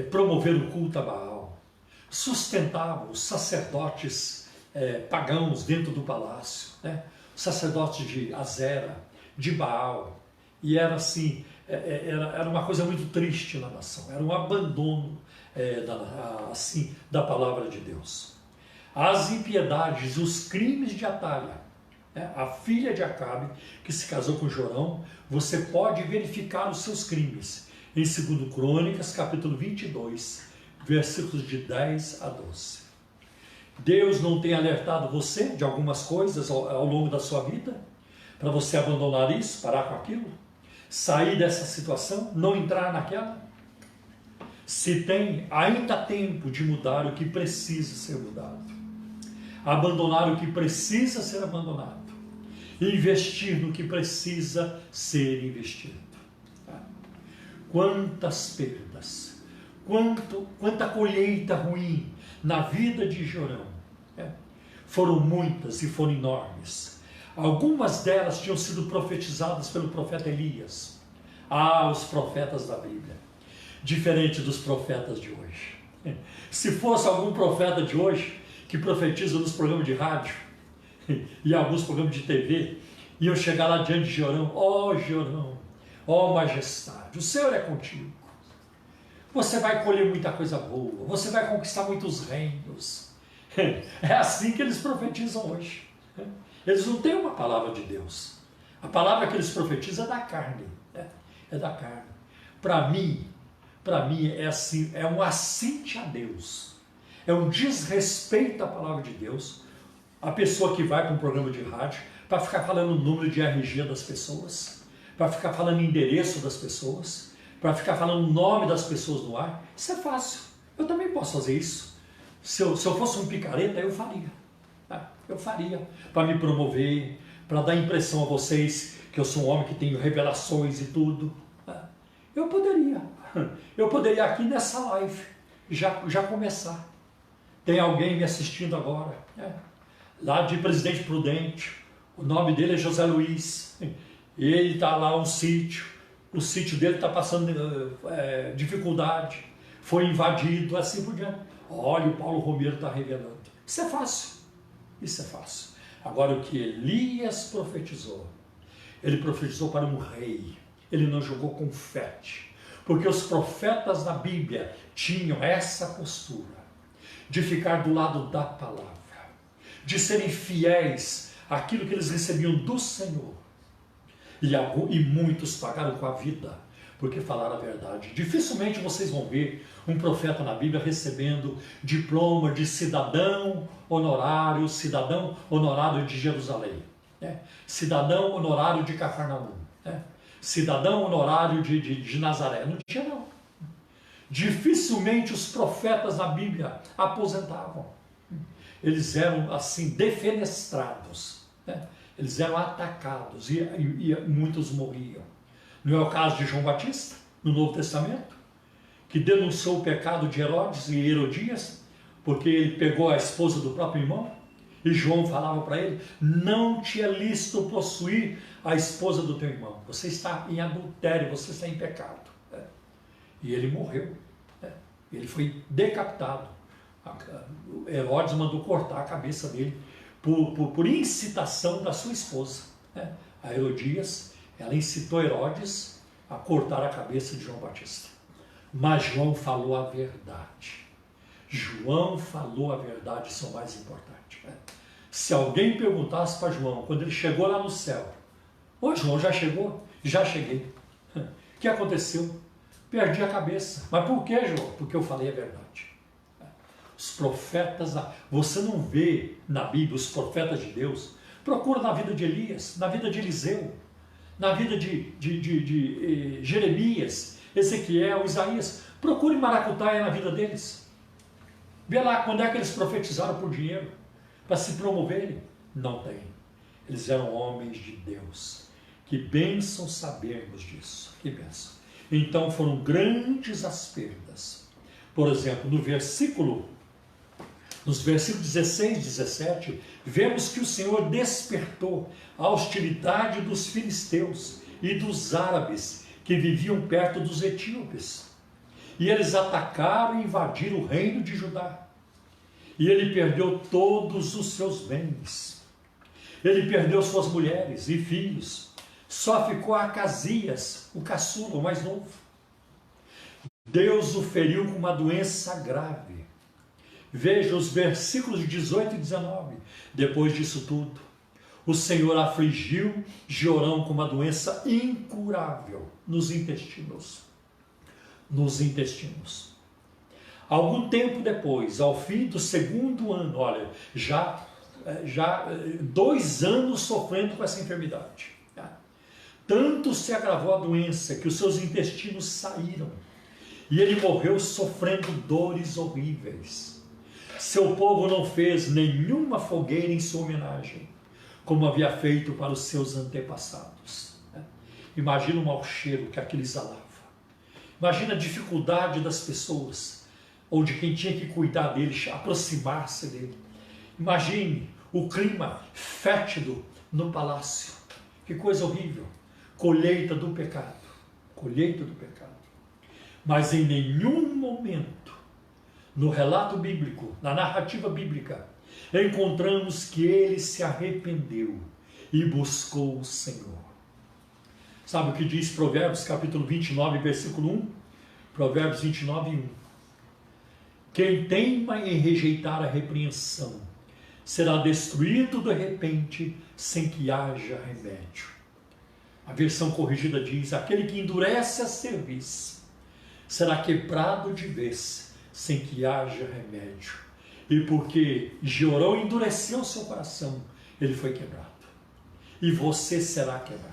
Promoveram o culto a Baal, sustentavam os sacerdotes pagãos dentro do palácio, os sacerdotes de Azera, de Baal, e era assim, era uma coisa muito triste na nação, era um abandono da palavra de Deus. As impiedades, os crimes de Atália, a filha de Acabe, que se casou com Jorão, você pode verificar os seus crimes em 2 Crônicas, capítulo 22, versículos de 10 a 12. Deus não tem alertado você de algumas coisas ao longo da sua vida, para você abandonar isso, parar com aquilo, sair dessa situação, não entrar naquela? Se tem, ainda há tempo de mudar o que precisa ser mudado, abandonar o que precisa ser abandonado, investir no que precisa ser investido. Quantas perdas, quanta colheita ruim na vida de Jorão. Foram muitas e foram enormes. Algumas delas tinham sido profetizadas pelo profeta Elias. Os profetas da Bíblia. Diferente dos profetas de hoje. Se fosse algum profeta de hoje que profetiza nos programas de rádio e alguns programas de TV, iam chegar lá diante de Jorão: Jorão, majestade, o Senhor é contigo. Você vai colher muita coisa boa, você vai conquistar muitos reinos. É assim que eles profetizam hoje. Eles não têm uma palavra de Deus. A palavra que eles profetizam é da carne. É da carne. Para mim é assim, é um assinte a Deus. É um desrespeito à palavra de Deus. A pessoa que vai para um programa de rádio para ficar falando o número de RG das pessoas, para ficar falando o endereço das pessoas, para ficar falando o nome das pessoas no ar, isso é fácil. Eu também posso fazer isso. Se eu fosse um picareta, eu faria. Eu faria, para me promover, para dar impressão a vocês que eu sou um homem que tenho revelações e tudo. Eu poderia aqui nessa live já começar. Tem alguém me assistindo agora, lá de Presidente Prudente, o nome dele é José Luiz, ele está lá um sítio, o sítio dele está passando dificuldade, foi invadido, assim por diante. Olha, o Paulo Romero está revelando. Isso é fácil. Agora, o que Elias profetizou, ele profetizou para um rei, ele não jogou confete, porque os profetas da Bíblia tinham essa postura, de ficar do lado da palavra, de serem fiéis àquilo que eles recebiam do Senhor, e muitos pagaram com a vida, porque falaram a verdade. Dificilmente vocês vão ver um profeta na Bíblia recebendo diploma de cidadão honorário de Jerusalém, cidadão honorário de Cafarnaum, cidadão honorário de Nazaré. Não tinha, não. Dificilmente os profetas na Bíblia aposentavam. Eles eram assim defenestrados, eles eram atacados e muitos morriam. Não é o caso de João Batista, no Novo Testamento, que denunciou o pecado de Herodes e Herodias, porque ele pegou a esposa do próprio irmão, e João falava para ele: não te é lícito possuir a esposa do teu irmão, você está em adultério, você está em pecado. E ele morreu, ele foi decapitado. Herodes mandou cortar a cabeça dele por incitação da sua esposa. A Herodias, ela incitou Herodes a cortar a cabeça de João Batista. Mas João falou a verdade. João falou a verdade, isso é o mais importante. Se alguém perguntasse para João, quando ele chegou lá no céu: ô João, já chegou? Já cheguei. O que aconteceu? Perdi a cabeça. Mas por que, João? Porque eu falei a verdade. Os profetas, você não vê na Bíblia os profetas de Deus? Procura na vida de Elias, na vida de Eliseu, na vida de Jeremias, Ezequiel, Isaías. Procure maracutaia na vida deles. Vê lá quando é que eles profetizaram por dinheiro, para se promoverem. Não tem. Eles eram homens de Deus. Que bênção sabermos disso. Que bênção. Então foram grandes as perdas. Por exemplo, nos versículos 16 e 17, vemos que o Senhor despertou a hostilidade dos filisteus e dos árabes que viviam perto dos etíopes. E eles atacaram e invadiram o reino de Judá. E ele perdeu todos os seus bens. Ele perdeu suas mulheres e filhos. Só ficou Acasias, o caçula, o mais novo. Deus o feriu com uma doença grave. Veja os versículos 18 e 19. Depois disso tudo, o Senhor afligiu Jorão com uma doença incurável nos intestinos. Algum tempo depois, ao fim do segundo ano, olha, já 2 anos sofrendo com essa enfermidade. Tanto se agravou a doença que os seus intestinos saíram e ele morreu sofrendo dores horríveis. Seu povo não fez nenhuma fogueira em sua homenagem, como havia feito para os seus antepassados. Imagina o mau cheiro que aquilo exalava. Imagina a dificuldade das pessoas, ou de quem tinha que cuidar dele, aproximar-se dele. Imagine o clima fétido no palácio. Que coisa horrível. Colheita do pecado. Colheita do pecado. Mas em nenhum momento, no relato bíblico, na narrativa bíblica, encontramos que ele se arrependeu e buscou o Senhor. Sabe o que diz Provérbios capítulo 29, versículo 1? Provérbios 29, 1. Quem teima em rejeitar a repreensão será destruído de repente sem que haja remédio. A versão corrigida diz: aquele que endurece a cerviz será quebrado de vez sem que haja remédio. E porque Jorão endureceu seu coração, ele foi quebrado. E você será quebrado.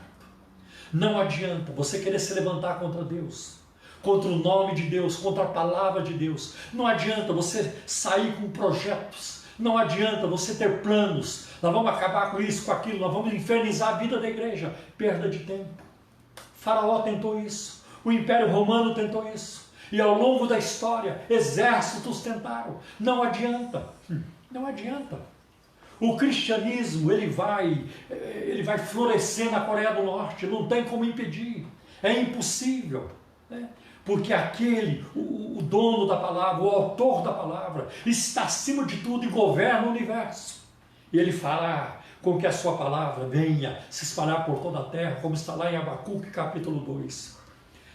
Não adianta você querer se levantar contra Deus, contra o nome de Deus, contra a palavra de Deus. Não adianta você sair com projetos. Não adianta você ter planos. Nós vamos acabar com isso, com aquilo. Nós vamos infernizar a vida da igreja. Perda de tempo. Faraó tentou isso. O Império Romano tentou isso. E ao longo da história, exércitos tentaram. Não adianta. Não adianta. O cristianismo, ele vai florescer na Coreia do Norte. Não tem como impedir. É impossível. Né? Porque o dono da palavra, o autor da palavra, está acima de tudo e governa o universo. E ele fará com que a sua palavra venha se espalhar por toda a terra, como está lá em Abacuque capítulo 2.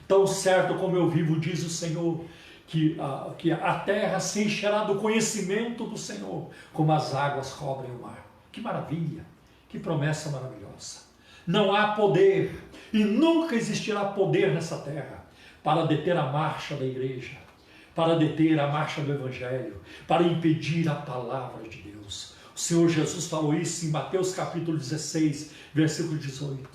Tão certo como eu vivo, diz o Senhor, que a terra se encherá do conhecimento do Senhor, como as águas cobrem o mar. Que maravilha, que promessa maravilhosa. Não há poder, e nunca existirá poder nessa terra, para deter a marcha da igreja, para deter a marcha do Evangelho, para impedir a palavra de Deus. O Senhor Jesus falou isso em Mateus capítulo 16, versículo 18.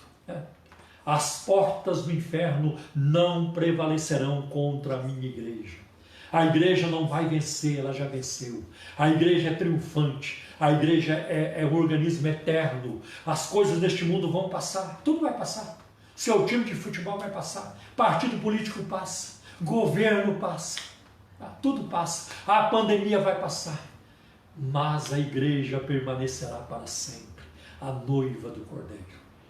As portas do inferno não prevalecerão contra a minha igreja. A igreja não vai vencer, ela já venceu. A igreja é triunfante, a igreja é um organismo eterno. As coisas deste mundo vão passar, tudo vai passar. Seu time de futebol vai passar, partido político passa, governo passa, tudo passa, a pandemia vai passar, mas a igreja permanecerá para sempre, a noiva do Cordeiro.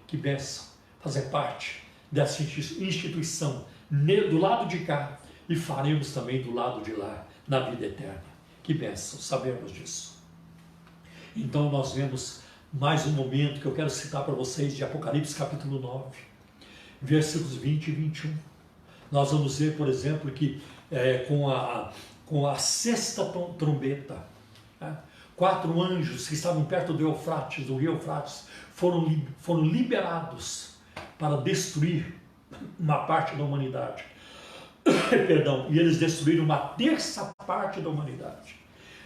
Que bênção fazer parte dessa instituição do lado de cá e faremos também do lado de lá, na vida eterna. Que bênção sabermos disso. Então nós vemos mais um momento que eu quero citar para vocês de Apocalipse capítulo 9. Versículos 20 e 21. Nós vamos ver, por exemplo, que com a sexta trombeta, 4 anjos que estavam perto do rio Eufrates, foram liberados para destruir uma parte da humanidade. Perdão, e eles destruíram uma terça parte da humanidade.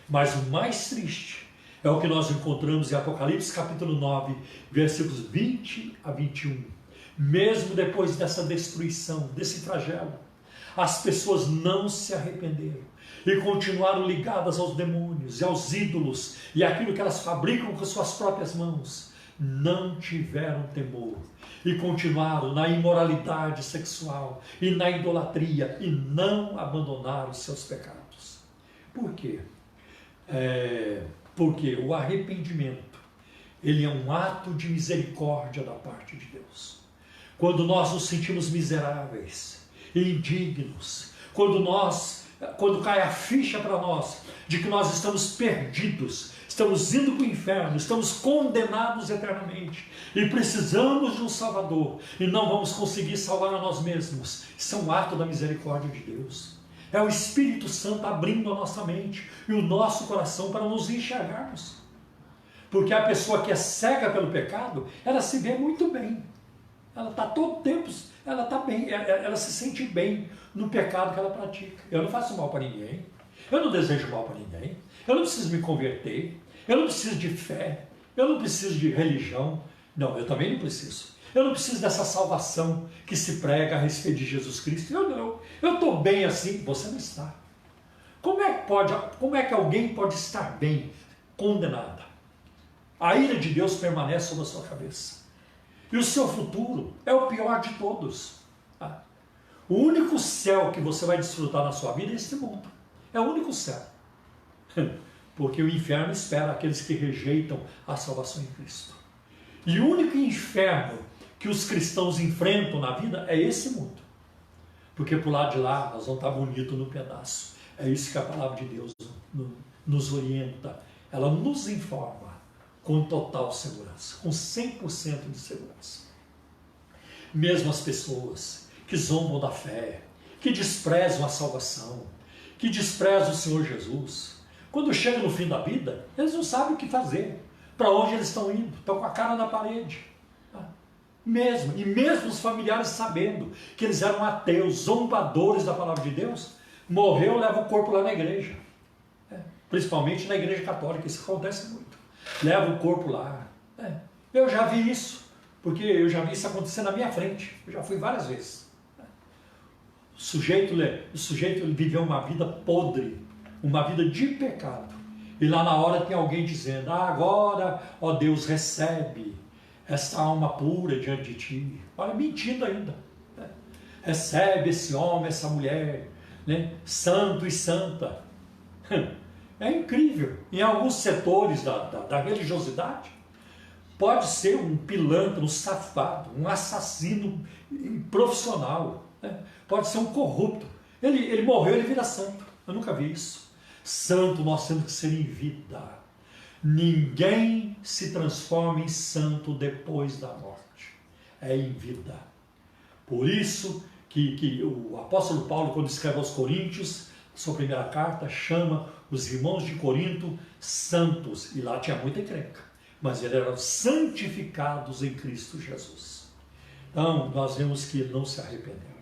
Mas o mais triste é o que nós encontramos em Apocalipse capítulo 9, versículos 20 a 21. Mesmo depois dessa destruição, desse flagelo, As pessoas não se arrependeram e continuaram ligadas aos demônios e aos ídolos e aquilo que elas fabricam com suas próprias mãos. Não tiveram temor e continuaram na imoralidade sexual e na idolatria e não abandonaram seus pecados. Por quê? Porque o arrependimento, ele é um ato de misericórdia da parte de Deus. Quando nós nos sentimos miseráveis e indignos, quando cai a ficha para nós de que nós estamos perdidos, estamos indo para o inferno, estamos condenados eternamente e precisamos de um Salvador e não vamos conseguir salvar a nós mesmos, isso é um ato da misericórdia de Deus. É o Espírito Santo abrindo a nossa mente e o nosso coração para nos enxergarmos. Porque a pessoa que é cega pelo pecado, ela se vê muito bem. Ela está todo tempo, ela está bem, ela se sente bem no pecado que ela pratica. Eu não faço mal para ninguém, eu não desejo mal para ninguém, eu não preciso me converter, eu não preciso de fé, eu não preciso de religião. Não, eu também não preciso. Eu não preciso dessa salvação que se prega a respeito de Jesus Cristo. Eu não. Eu estou bem assim. Você não está. Como é que alguém pode estar bem condenada? A ira de Deus permanece sobre a sua cabeça. E o seu futuro é o pior de todos. O único céu que você vai desfrutar na sua vida é este mundo. É o único céu. Porque o inferno espera aqueles que rejeitam a salvação em Cristo. E o único inferno que os cristãos enfrentam na vida é esse mundo. Porque por lado de lá nós vamos estar bonitos no pedaço. É isso que a palavra de Deus nos orienta. Ela nos informa com total segurança, com 100% de segurança. Mesmo as pessoas que zombam da fé, que desprezam a salvação, que desprezam o Senhor Jesus, quando chega no fim da vida, eles não sabem o que fazer, para onde eles estão indo, estão com a cara na parede. E mesmo os familiares sabendo que eles eram ateus, zombadores da palavra de Deus, morreu, leva o corpo lá na igreja. Principalmente na igreja católica, isso acontece muito. Leva o corpo lá. Eu já vi isso, porque eu já vi isso acontecer na minha frente. Eu já fui várias vezes. O sujeito viveu uma vida podre, uma vida de pecado. E lá na hora tem alguém dizendo, agora, ó Deus, recebe esta alma pura diante de ti. Olha, mentindo ainda. Recebe esse homem, essa mulher, né? Santo e santa. É incrível. Em alguns setores da religiosidade, pode ser um pilantra, um safado, um assassino profissional. Né? Pode ser um corrupto. Ele morreu, ele vira santo. Eu nunca vi isso. Santo nós temos que ser em vida. Ninguém se transforma em santo depois da morte. É em vida. Por isso que o apóstolo Paulo, quando escreve aos Coríntios, sua primeira carta, chama os irmãos de Corinto santos. E lá tinha muita encrenca. Mas eles eram santificados em Cristo Jesus. Então, nós vemos que ele não se arrependeu.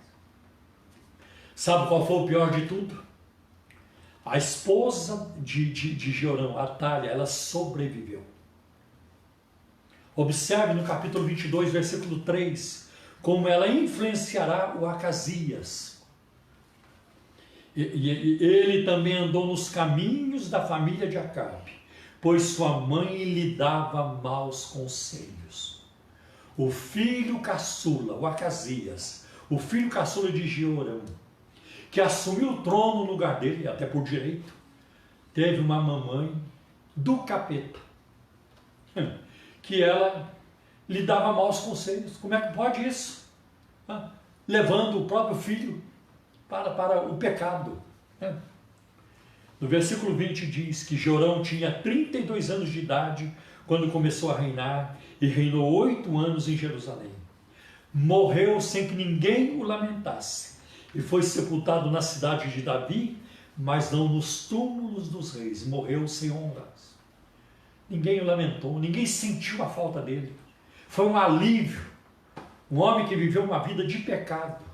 Sabe qual foi o pior de tudo? A esposa de Jorão, Atalha, ela sobreviveu. Observe no capítulo 22, versículo 3, como ela influenciará o Acasias. E ele também andou nos caminhos da família de Acabe, pois sua mãe lhe dava maus conselhos. O filho caçula, o Acasias, o filho caçula de Jorão, que assumiu o trono no lugar dele, até por direito, teve uma mamãe do capeta, que ela lhe dava maus conselhos. Como é que pode isso? Levando o próprio filho para o pecado. No versículo 20 diz que Jorão tinha 32 anos de idade quando começou a reinar e reinou 8 anos em Jerusalém. Morreu sem que ninguém o lamentasse e foi sepultado na cidade de Davi, mas não nos túmulos dos reis. Morreu sem honras. Ninguém o lamentou, ninguém sentiu a falta dele. Foi um alívio. Um homem que viveu uma vida de pecado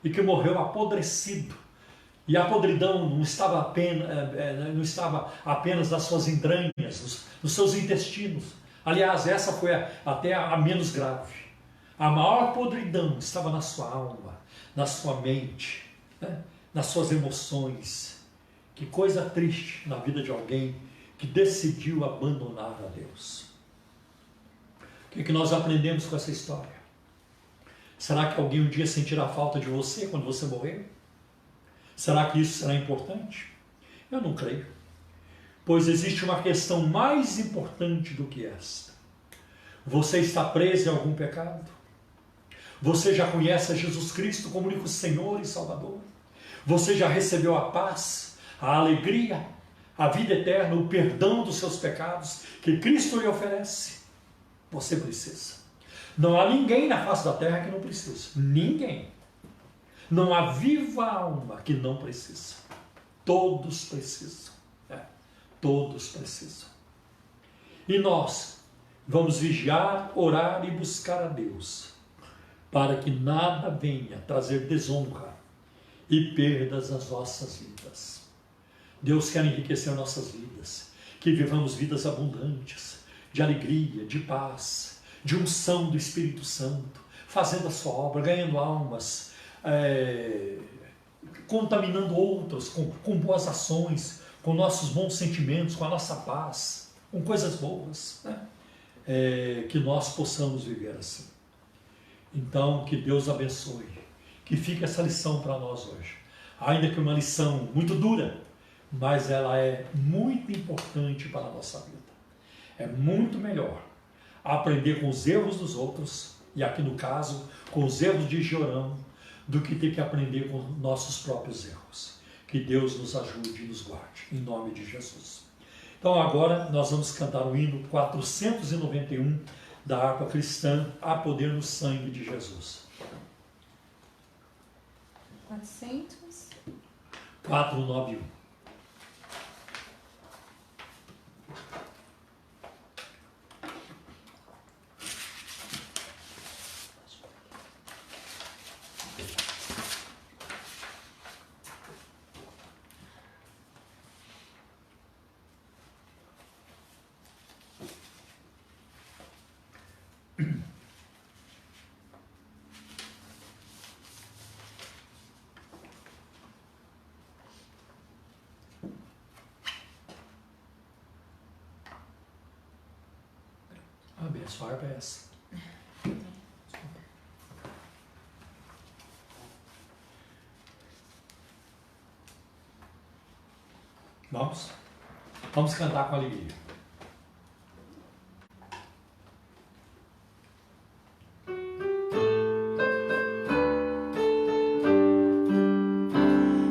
e que morreu apodrecido. E a podridão não estava apenas nas suas entranhas, nos seus intestinos. Aliás, essa foi até a menos grave. A maior podridão estava na sua alma, na sua mente. né? Nas suas emoções. Que coisa triste na vida de alguém que decidiu abandonar a Deus. O que nós aprendemos com essa história? Será que alguém um dia sentirá falta de você quando você morrer? Será que isso será importante? Eu não creio. Pois existe uma questão mais importante do que esta. Você está preso em algum pecado? Você já conhece a Jesus Cristo como único Senhor e Salvador? Você já recebeu a paz, a alegria, a vida eterna, o perdão dos seus pecados que Cristo lhe oferece? Você precisa. Não há ninguém na face da terra que não precisa. Ninguém. Não há viva alma que não precisa. Todos precisam. Todos precisam. E nós vamos vigiar, orar e buscar a Deus, para que nada venha trazer desonra e perdas às nossas vidas. Deus quer enriquecer nossas vidas, que vivamos vidas abundantes, de alegria, de paz, de unção do Espírito Santo, fazendo a sua obra, ganhando almas, contaminando outros com boas ações, com nossos bons sentimentos, com a nossa paz, com coisas boas, né? Que nós possamos viver assim. Então, que Deus abençoe, que fique essa lição para nós hoje. Ainda que uma lição muito dura, mas ela é muito importante para a nossa vida. É muito melhor aprender com os erros dos outros, e aqui no caso, com os erros de Jorão, do que ter que aprender com nossos próprios erros. Que Deus nos ajude e nos guarde, em nome de Jesus. Então agora nós vamos cantar o hino 491 da harpa cristã, Há Poder no Sangue de Jesus. 491. A sua harpa é essa. Vamos cantar com alegria.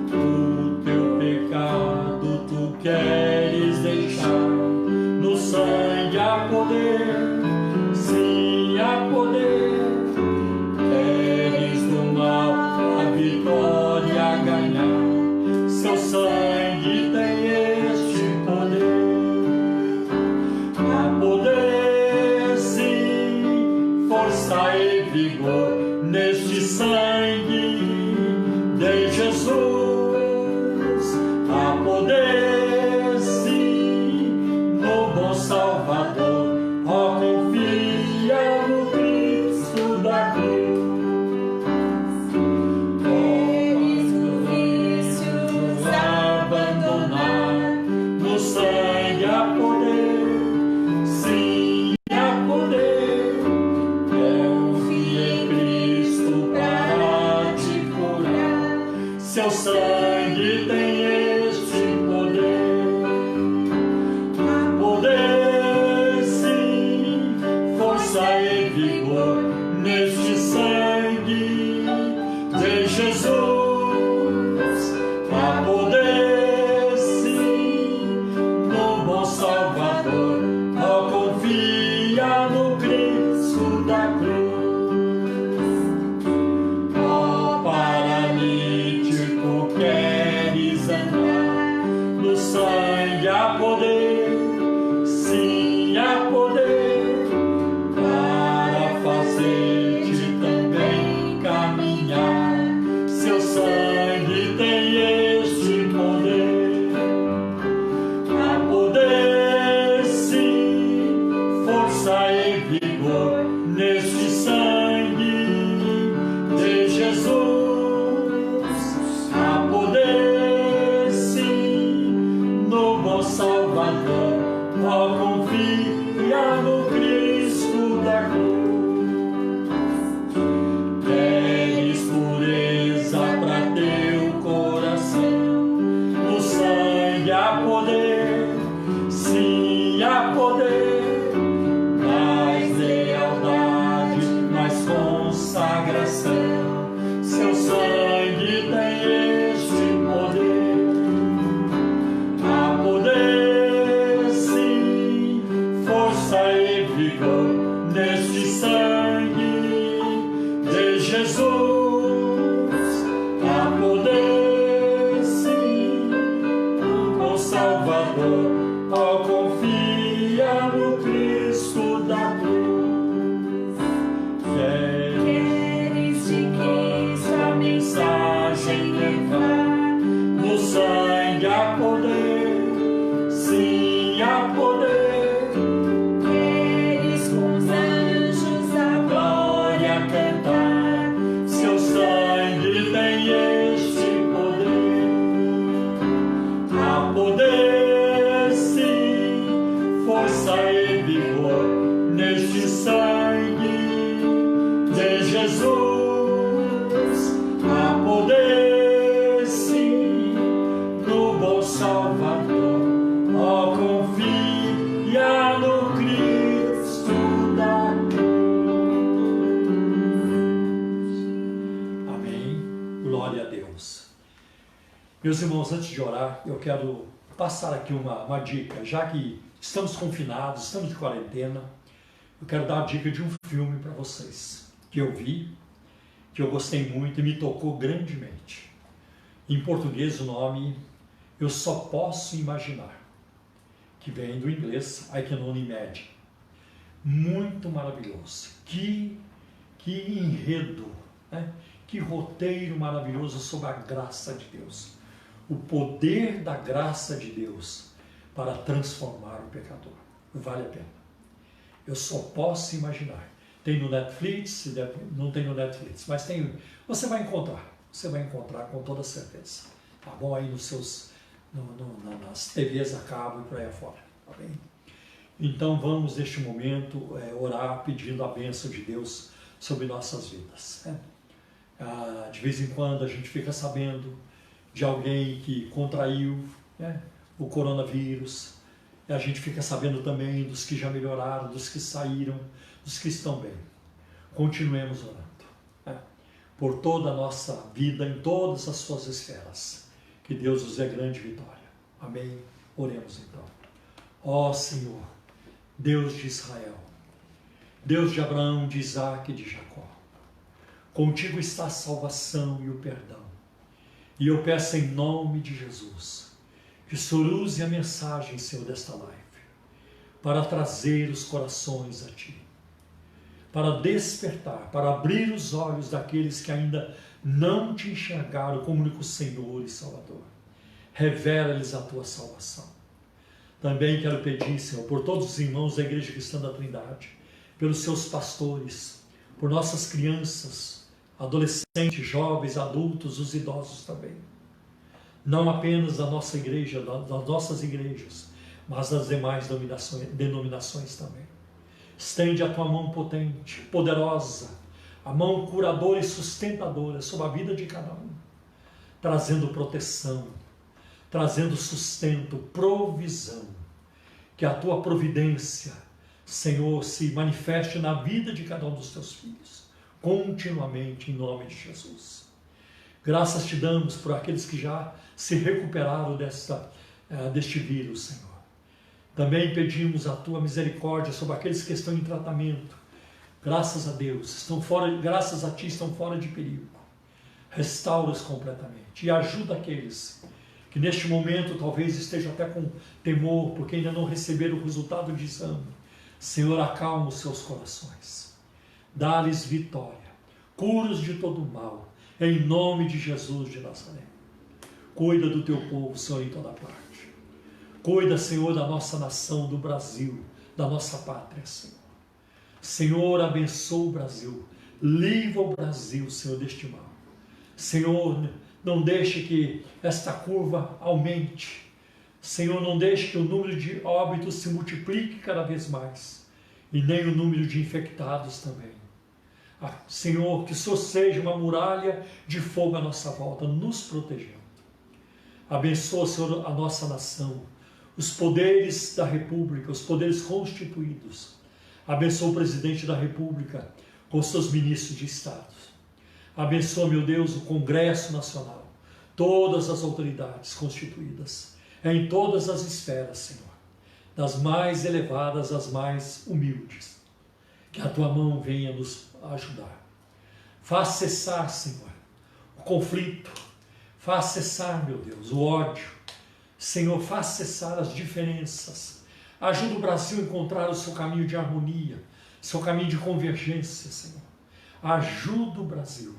O teu pecado tu queres deixar, no sangue há poder. Sim, há poder. Queres do mal a vitória ganhar, seu sangue tem este poder. Há poder, sim, força e vigor neste sangue de Jesus. Há poder, sim, no bom Salvador. Cristo para força e vigor neste sangue de Jesus. Há poder, sim, no bom Salvador. Ó, confia no Cristo da cruz. Queres de Cristo a mensagem levar? No sangue há poder, sim, há poder. Queres com os anjos a glória cantar? Seu sangue tem este poder. Há poder, sim, força e vigor neste sangue de Jesus. Há poder, sim, no bom Salvador. Ó, confia no Cristo da cruz. Amém. Glória a Deus. Meus irmãos, antes de orar, eu quero passar aqui uma dica. Já que estamos confinados, estamos de quarentena, eu quero dar a dica de um filme para vocês, que eu vi, que eu gostei muito e me tocou grandemente. Em português o nome Eu Só Posso Imaginar, que vem do inglês I Can Only Imagine. Muito maravilhoso. Que enredo, né? Que roteiro maravilhoso sobre a graça de Deus. O poder da graça de Deus para transformar o pecador. Vale a pena. Eu só posso imaginar. Tem no Netflix, não tem no Netflix, mas tem. Você vai encontrar com toda certeza. Tá bom? Aí nos seus, nas TVs a cabo e por aí afora. Tá bem? Então vamos neste momento orar pedindo a bênção de Deus sobre nossas vidas. Né? De vez em quando a gente fica sabendo de alguém que contraiu, né, o coronavírus. E a gente fica sabendo também dos que já melhoraram, dos que saíram, dos que estão bem. Continuemos orando, né, por toda a nossa vida, em todas as suas esferas. Que Deus nos dê grande vitória. Amém? Oremos então. Ó Senhor, Deus de Israel, Deus de Abraão, de Isaac e de Jacó, contigo está a salvação e o perdão. E eu peço em nome de Jesus, que o Senhor use a mensagem, Senhor, desta live, para trazer os corações a Ti, para despertar, para abrir os olhos daqueles que ainda não Te enxergaram como único Senhor e Salvador. Revela-lhes a Tua salvação. Também quero pedir, Senhor, por todos os irmãos da Igreja Cristã da Trindade, pelos seus pastores, por nossas crianças, adolescentes, jovens, adultos, os idosos também. Não apenas da nossa igreja, das nossas igrejas, mas das demais denominações também. Estende a tua mão potente, poderosa, a mão curadora e sustentadora sobre a vida de cada um, trazendo proteção, trazendo sustento, provisão. Que a tua providência, Senhor, se manifeste na vida de cada um dos teus filhos, continuamente, em nome de Jesus. Graças te damos por aqueles que já se recuperaram deste vírus, Senhor. Também pedimos a tua misericórdia sobre aqueles que estão em tratamento. Graças a Deus, graças a ti estão fora de perigo. Restaura-os completamente e ajuda aqueles que neste momento talvez estejam até com temor, porque ainda não receberam o resultado de exame. Senhor, acalma os seus corações. Dá-lhes vitória. Cura-os de todo o mal. Em nome de Jesus de Nazaré. Cuida do teu povo, Senhor, em toda parte. Cuida, Senhor, da nossa nação, do Brasil, da nossa pátria, Senhor. Senhor, abençoa o Brasil. Livra o Brasil, Senhor, deste mal. Senhor, não deixe que esta curva aumente. Senhor, não deixe que o número de óbitos se multiplique cada vez mais. E nem o número de infectados também. Senhor, que o Senhor seja uma muralha de fogo à nossa volta, nos protegendo. Abençoa, Senhor, a nossa nação, os poderes da República, os poderes constituídos. Abençoa o presidente da República com os seus ministros de Estado. Abençoa, meu Deus, o Congresso Nacional, todas as autoridades constituídas, em todas as esferas, Senhor. das mais elevadas às mais humildes. Que a tua mão venha nos ajudar. Faz cessar, Senhor, o conflito. Faz cessar, meu Deus, o ódio. Senhor, faz cessar as diferenças. Ajuda o Brasil a encontrar o seu caminho de harmonia, seu caminho de convergência, Senhor. Ajuda o Brasil,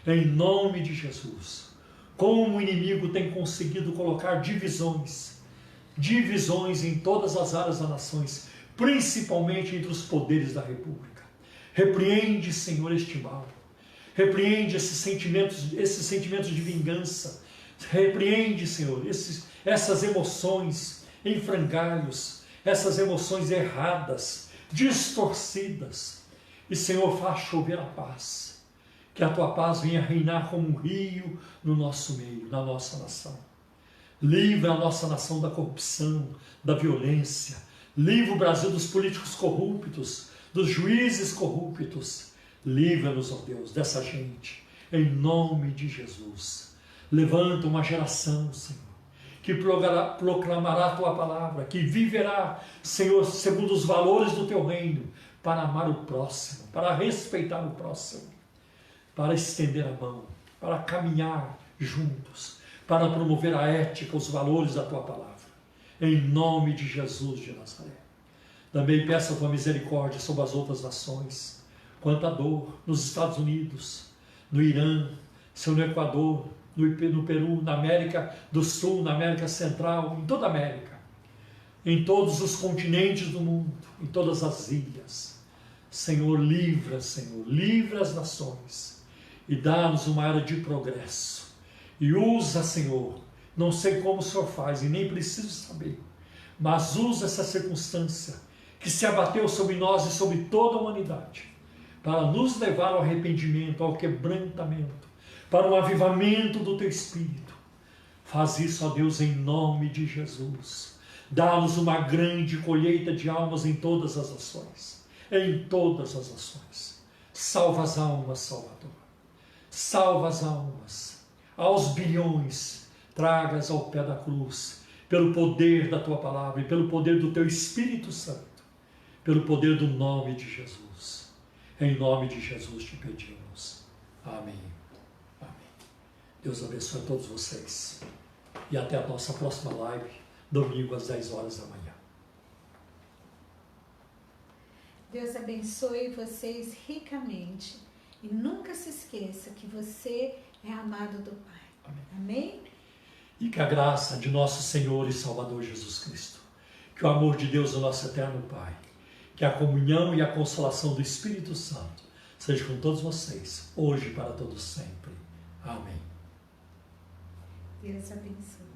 em nome de Jesus. Como o inimigo tem conseguido colocar divisões em todas as áreas das nações, principalmente entre os poderes da República. Repreende, Senhor, este mal. Repreende esses sentimentos de vingança. Repreende, Senhor, essas emoções em frangalhos, essas emoções erradas, distorcidas. E, Senhor, faz chover a paz. Que a tua paz venha reinar como um rio no nosso meio, na nossa nação. Livra a nossa nação da corrupção, da violência. Livra o Brasil dos políticos corruptos, dos juízes corruptos. Livra-nos, ó Deus, dessa gente, em nome de Jesus. Levanta uma geração, Senhor, que proclamará a tua palavra, que viverá, Senhor, segundo os valores do teu reino, para amar o próximo, para respeitar o próximo, para estender a mão, para caminhar juntos, para promover a ética, os valores da tua palavra. Em nome de Jesus de Nazaré. Também peço a tua misericórdia sobre as outras nações, quanta dor nos Estados Unidos, no Irã, Senhor, no Equador, no Peru, na América do Sul, na América Central, em toda a América, em todos os continentes do mundo, em todas as ilhas. Senhor, livra as nações e dá-nos uma era de progresso. E usa, Senhor, não sei como o Senhor faz e nem preciso saber, mas usa essa circunstância que se abateu sobre nós e sobre toda a humanidade, para nos levar ao arrependimento, ao quebrantamento, para o avivamento do teu Espírito. Faz isso, ó Deus, em nome de Jesus. Dá-nos uma grande colheita de almas em todas as nações. Em todas as nações. Salva as almas, Salvador. Salva as almas. Aos bilhões, tragas ao pé da cruz, pelo poder da tua palavra e pelo poder do teu Espírito Santo, pelo poder do nome de Jesus. Em nome de Jesus te pedimos. Amém. Amém. Deus abençoe a todos vocês. E até a nossa próxima live, domingo às 10 horas da manhã. Deus abençoe vocês ricamente. E nunca se esqueça que você é amado do Pai. Amém. Amém? E que a graça de nosso Senhor e Salvador Jesus Cristo, que o amor de Deus, o nosso eterno Pai, que a comunhão e a consolação do Espírito Santo seja com todos vocês, hoje e para todos sempre. Amém. Deus abençoe.